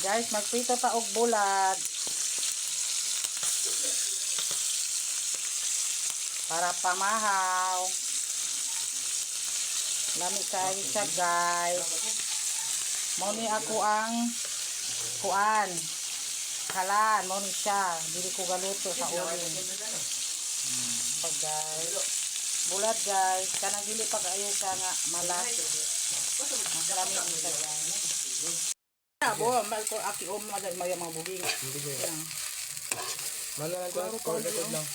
Guys, magprito ta og bulat. Para pamahaw. Lami kayo siya, guys. Mao ni ako ang kuan. Halan, mao ni siya. Dili ko galuto sa uling. Pag guys. Bulat, guys. Kanang dili pa kayo siya nga malas. Mas lami ni siya, guys. Bo, mal ko aki maday mga buging. Manulan ko lang.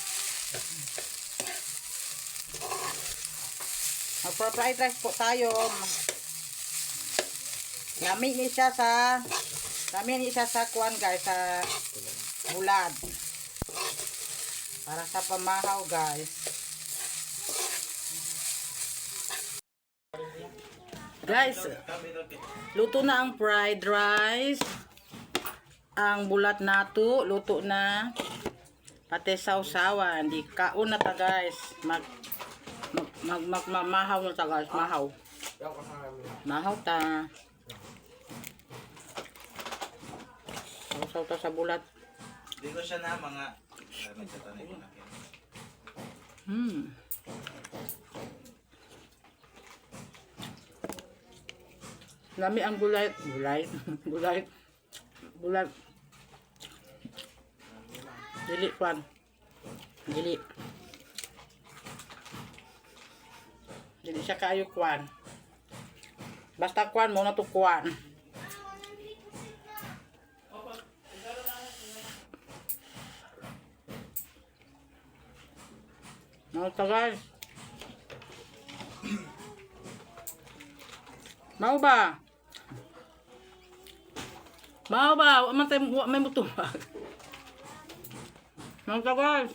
Mag-fried rice po tayo. Lami ni siya sa kuan, guys, sa bulad. Para sa pamahaw, guys. Guys, luto na ang fried rice. Ang bulat nato, luto na. Pati sausawan. Di kaon na ta, guys. Mahaw na ta, guys. Mahaw. Mahaw ta. Sausaw ta sa bulat. Hindi ko siya na mga nagtatanay ko na. Lami ang gulay. Bulat. Dili kwan. Dili siya kayo kwan. Basta kwan mo na to kwan. Mau ta, guys. Mau ba? Mau ba? May mutuwag. Mau ta, guys.